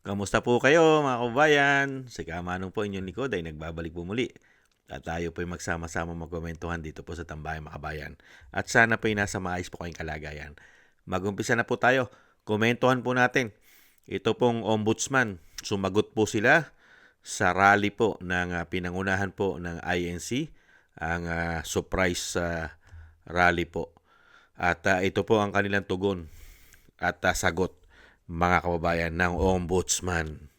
Kamusta po kayo mga kababayan? Si Kamanong po inyong likod ay nagbabalik po muli. At tayo po ay magsama-sama magkomentuhan dito po sa Tambayang Makabayan. At sana po ay nasa maayos po kayong kalagayan. Mag-umpisa na po tayo. Komentuhan po natin. Ito pong ombudsman. Sumagot po sila sa rally po ng pinangunahan po ng INC. Ang surprise rally po. At ito po ang kanilang tugon at sagot mga kababayan ng ombudsman.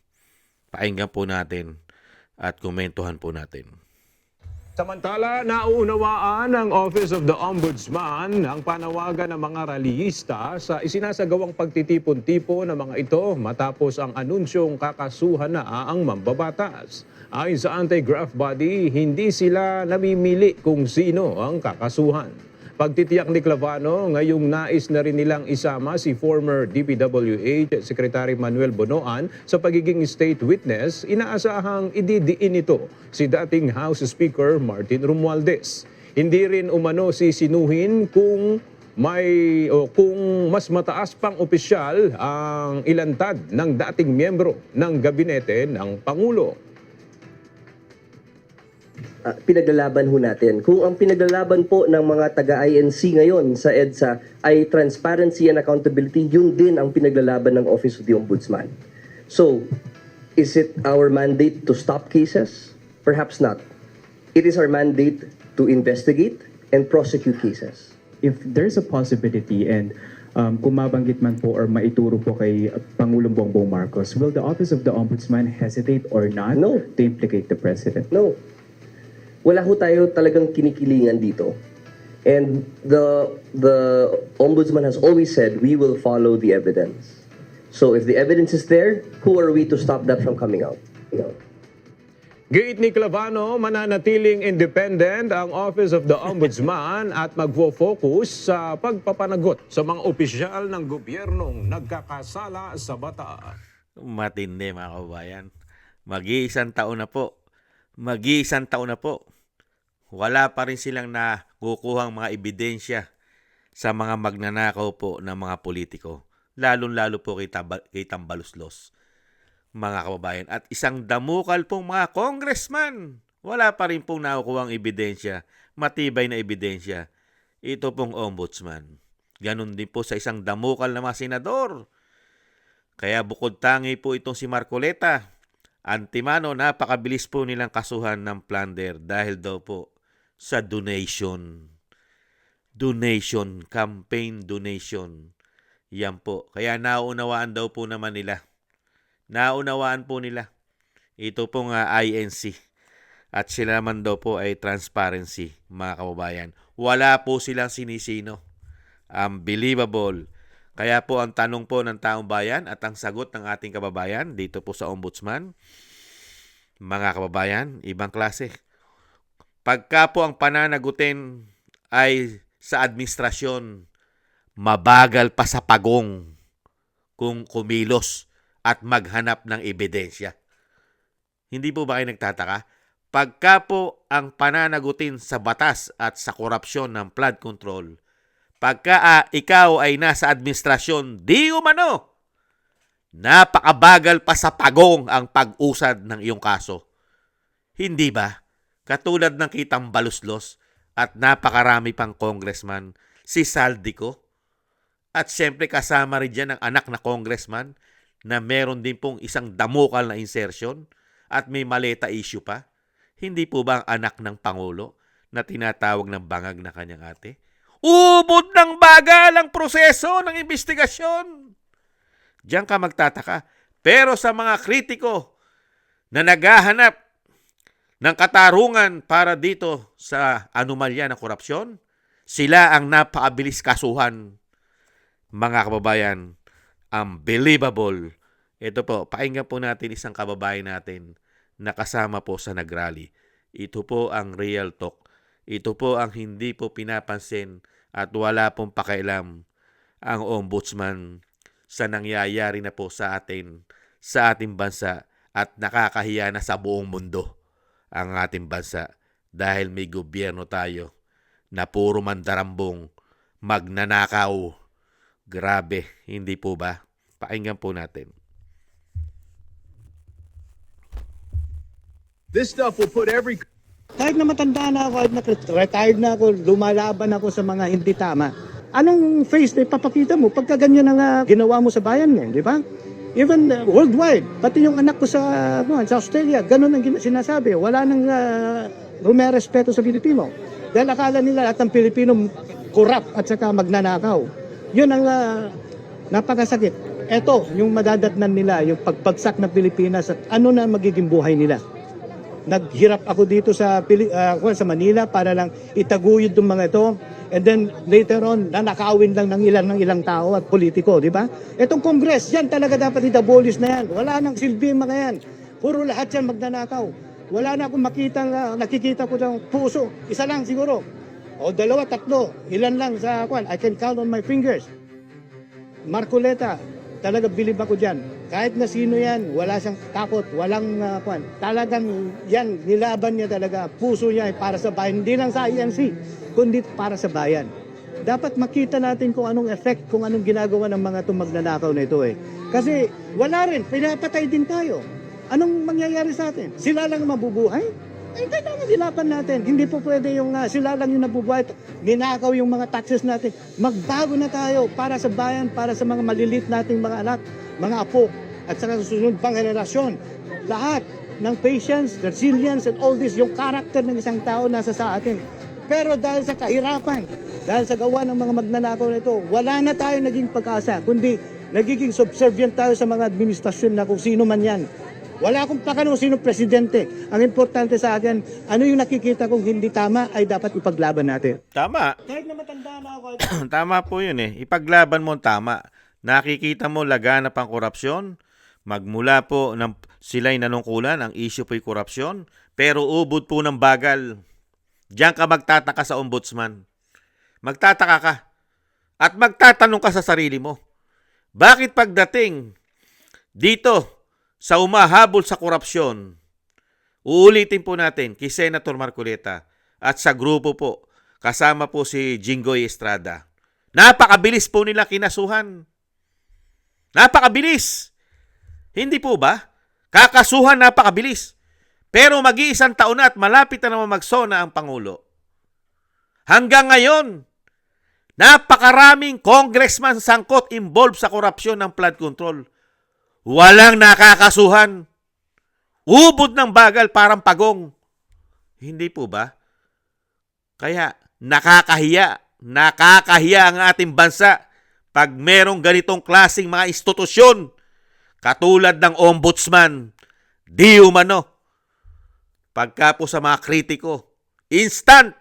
Pakinggan po natin at komentuhan po natin. Samantala, nauunawaan ng Office of the Ombudsman ang panawagan ng mga rallyista sa isinasagawang pagtitipon-tipon ng mga ito matapos ang anunsyong kakasuhan na ang mambabatas. Ayon sa anti-graft body, hindi sila namimili kung sino ang kakasuhan. Pagtitiyak ni Clavano, ngayong nais na rin nilang isama si former DPWH Secretary Manuel Bonoan sa pagiging state witness, inaasahang ididiin ito si dating House Speaker Martin Romualdez. Hindi rin umano sisinuhin kung mas mataas pang opisyal ang ilantad ng dating miyembro ng gabinete ng Pangulo. Pinaglalaban ho natin. Kung ang pinaglalaban po ng mga taga-INC ngayon sa EDSA ay transparency and accountability, yun din ang pinaglalaban ng Office of the Ombudsman. So, is it our mandate to stop cases? Perhaps not. It is our mandate to investigate and prosecute cases. If there's a possibility and kung mabanggit man po or maituro po kay Pangulong Bongbong Marcos, will the Office of the Ombudsman hesitate or not No. to implicate the President? No. Wala ho tayo talagang kinikilingan dito. And the Ombudsman has always said we will follow the evidence. So if the evidence is there, who are we to stop that from coming out? Giit ni Clavano, mananatiling independent ang Office of the Ombudsman at magfo-focus sa pagpapanagot sa mga opisyal ng gobyernong nagkakasala sa batas. Matindi mga kababayan. Mag-iisang taon na po. Mag-iisang taon na po. Wala pa rin silang nakukuhang mga ebidensya sa mga magnanakaw po ng mga politiko. Lalong-lalo po kay Tambaluslos, mga kababayan. At isang damukal pong mga congressman. Wala pa rin pong nakukuhang ebidensya, matibay na ebidensya. Ito pong ombudsman. Ganon din po sa isang damukal na mga senador. Kaya bukod tangi po itong si Marcoleta. Antimano, napakabilis po nilang kasuhan ng plunder dahil daw po sa donation. Donation, campaign donation. Yan po. Kaya naunawaan daw po naman nila. Naunawaan po nila. Ito pong INC. At sila naman daw po ay transparency, mga kababayan. Wala po silang sinisino. Unbelievable. Kaya po ang tanong po ng taong bayan at ang sagot ng ating kababayan dito po sa ombudsman, mga kababayan, ibang klase. Pagka po ang pananagutin ay sa administrasyon, mabagal pa sa pagong kung kumilos at maghanap ng ebidensya. Hindi po ba kayo nagtataka? Pagka po ang pananagutin sa batas at sa korupsyon ng flood control, pagka ikaw ay nasa administrasyon, di umano, napakabagal pa sa pagong ang pag-usad ng iyong kaso. Hindi ba? Katulad ng kitang Baluslos at napakarami pang congressman, si Saldico. At siyempre kasama rin dyan ang anak na congressman na meron din pong isang damukal na insertion at may maleta issue pa. Hindi po ba ang anak ng Pangulo na tinatawag ng bangag na kanyang ate? Ubod ng bagal ang proseso ng investigasyon. Diyan ka magtataka. Pero sa mga kritiko na naghahanap ng katarungan para dito sa anomalya ng korupsyon, sila ang napakabilis kasuhan. Mga kababayan, unbelievable. Ito po, pakinggan po natin isang kababayan natin na kasama po sa nagrally. Ito po ang real talk. Ito po ang hindi po pinapansin at wala pong pakialam ang ombudsman sa nangyayari na po sa atin, sa ating bansa at nakakahiya na sa buong mundo ang ating bansa dahil may gobyerno tayo na puro mandarambong, magnanakaw. Grabe, hindi po ba? Pakinggan po natin. This stuff will put every Kahit na matanda na ako, kahit na retired na ako, lumalaban ako sa mga hindi tama. Anong face na ipapakita mo pagka ganyan ang ginawa mo sa bayan mo, di ba? Even worldwide, pati yung anak ko sa Australia, ganun ang sinasabi. Wala nang rumerespeto sa Pilipino. Dahil akala nila at ang Pilipino corrupt at saka magnanakaw. Yun ang napakasakit. Ito, yung madadatnan nila, yung pagpagsak ng Pilipinas at ano na magiging buhay nila. Naghirap ako dito sa Manila para lang itaguyod yung mga ito. And then later on, nanakawin lang ng ilang tao at politiko, di ba? Itong Congress, yan talaga dapat itabolis na yan. Wala nang silbi mga yan. Puro lahat yan magnanakaw. Wala na akong nakikita ko ng puso. Isa lang siguro. O dalawa, tatlo. Ilan lang sa I can count on my fingers. Marcoleta, talaga bilib ako dyan. Kahit na sino yan, wala siyang takot, walang talagang yan, nilaban niya talaga. Puso niya ay para sa bayan, hindi lang sa INC, kundi para sa bayan. Dapat makita natin kung anong effect, kung anong ginagawa ng mga magnanakaw na ito eh. Kasi wala rin, pinapatay din tayo. Anong mangyayari sa atin? Sila lang mabubuhay? Kailangan dilapan natin. Hindi po pwede yung sila lang yung nabubuhay. Ninakaw yung mga taxes natin. Magbago na tayo para sa bayan, para sa mga malilit nating mga anak, mga apo, at sa susunod pang henerasyon. Lahat ng patience, resilience, and all this, yung character ng isang tao nasa sa atin. Pero dahil sa kahirapan, dahil sa gawa ng mga magnanakaw na ito, wala na tayo naging pag-asa, kundi nagiging subservient tayo sa mga administrasyon na kung sino man yan. Wala akong pakanong sino presidente. Ang importante sa akin, ano yung nakikita kong hindi tama ay dapat ipaglaban natin. Tama. Kahit na matanda na ako. Tama po yun eh. Ipaglaban mo ang tama. Nakikita mo laganap ang korupsyon. Magmula po ng sila'y nanungkulan, ang issue po'y korupsyon. Pero ubod po ng bagal. Diyan ka magtataka sa ombudsman. Magtataka ka. At magtatanong ka sa sarili mo. Bakit pagdating dito sa umahabol sa korupsyon, uulitin po natin kay Senator Marcoleta at sa grupo po, kasama po si Jinggoy Estrada. Napakabilis po nila kinasuhan. Napakabilis. Hindi po ba? Kakasuhan napakabilis. Pero mag-iisang taon na at malapit na naman magsona ang Pangulo. Hanggang ngayon, napakaraming congressman sangkot involved sa korupsyon ng flood control. Walang nakakasuhan. Ubod ng bagal parang pagong. Hindi po ba? Kaya nakakahiya ang ating bansa pag merong ganitong klaseng mga institusyon katulad ng ombudsman. Di umano. Pagka po sa mga kritiko, instant.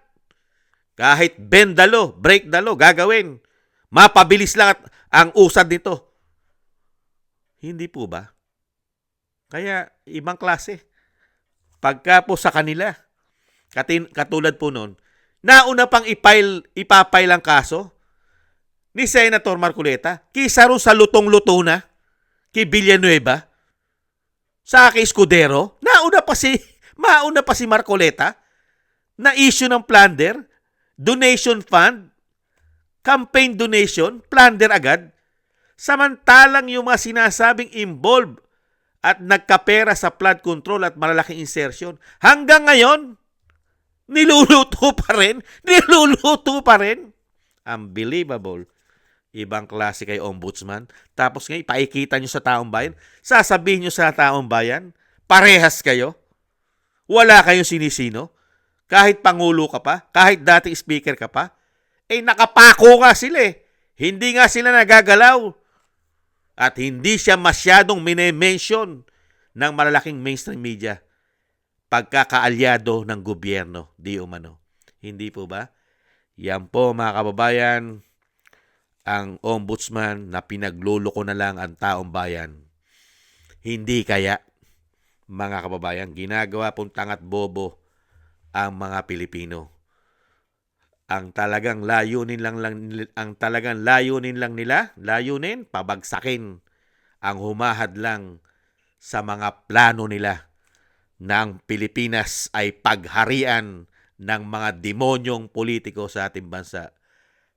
Kahit bend the law, break the law, gagawin. Mapabilis lang ang usad nito. Hindi po ba? Kaya ibang klase. Pagka po sa kanila, katulad po nun, nauna pang ipapile ang kaso ni Senator Marcoleta, kisa rin sa lutong-luto na kay Villanueva, sa kay Escudero, mauna pa si Marcoleta na issue ng plunder, donation fund, campaign donation, plunder agad. Samantalang yung mga sinasabing involved at nagkapera sa flood control at malalaking insertion, hanggang ngayon, niluluto pa rin. Unbelievable. Ibang klase kay ombudsman. Tapos ngayon, paikita nyo sa taong bayan, sasabihin nyo sa taong bayan, parehas kayo. Wala kayong sinisino. Kahit pangulo ka pa, kahit dating speaker ka pa, nakapako nga sila eh. Hindi nga sila nagagalaw. At hindi siya masyadong mine-mention ng malalaking mainstream media pagkakaalyado ng gobyerno, di umano. Hindi po ba? Yan po mga kababayan, ang ombudsman na pinagluloko na lang ang taong bayan. Hindi kaya, mga kababayan, ginagawa pong tangat bobo ang mga Pilipino. Ang talagang layunin nila, pabagsakin ang humahad lang sa mga plano nila na ang Pilipinas ay pagharian ng mga demonyong politiko sa ating bansa.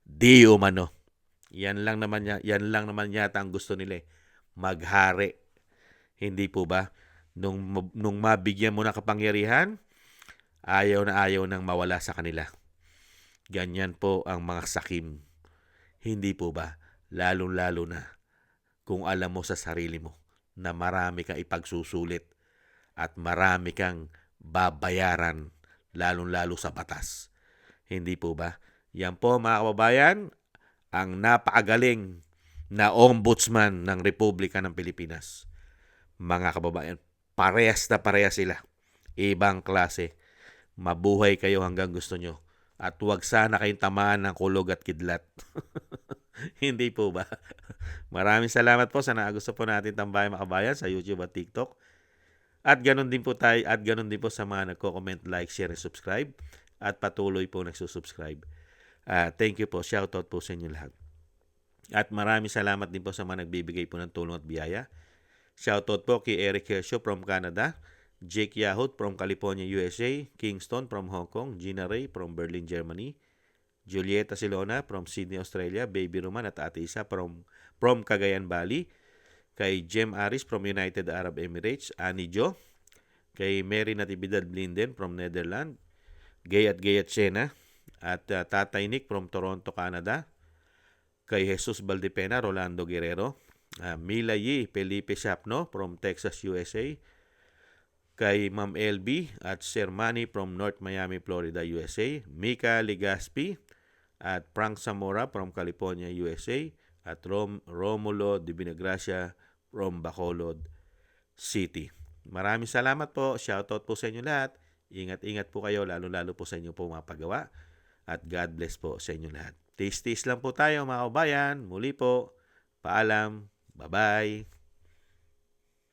Di umano. Yan lang naman yata ang gusto nila, maghari. Hindi po ba? Nung mabigyan mo ng kapangyarihan, ayaw na ayaw nang mawala sa kanila. Ganyan po ang mga sakim. Hindi po ba? Lalong-lalo na kung alam mo sa sarili mo na marami kang ipagsusulit at marami kang babayaran, lalong-lalo sa batas. Hindi po ba? Yan po mga kababayan, ang napakagaling na ombudsman ng Republika ng Pilipinas. Mga kababayan, parehas na parehas sila. Ibang klase. Mabuhay kayo hanggang gusto nyo. At huwag sana kayong tamaan ng kulog at kidlat. Hindi po ba? Maraming salamat po sa gusto po natin tambayan mga kabayan sa YouTube at TikTok. At ganun din po tayo, at ganun din po sa mga nagko-comment, like, share, and subscribe. At patuloy po nagsusubscribe. Thank you po. Shoutout po sa inyo lahat. At maraming salamat din po sa mga nagbibigay po ng tulong at biyaya. Shoutout po kay Eric Hersho from Canada, Jake Yahut from California, USA, Kingston from Hong Kong, Gina Ray from Berlin, Germany, Julieta Silona from Sydney, Australia, Baby Roman at Ate Isa from Cagayan, Bali, kay Jem Aris from United Arab Emirates, Annie Jo, kay Mary Natividad Blinden from Netherlands, Gay at Sena, at Tatay Nick from Toronto, Canada, kay Jesus Valdepena, Rolando Guerrero, Mila Yi Felipe Shapno from Texas, USA, kay Ma'am LB at Sir Manny from North Miami, Florida, USA, Mika Ligaspi at Frank Zamora from California, USA, at Romulo de Binagracia from Bacolod City. Maraming salamat po. Shoutout po sa inyo lahat. Ingat-ingat po kayo, lalo-lalo po sa inyo po mga paggawa. At God bless po sa inyo lahat. Taste lang po tayo mga kabayan. Muli po, paalam. Bye-bye.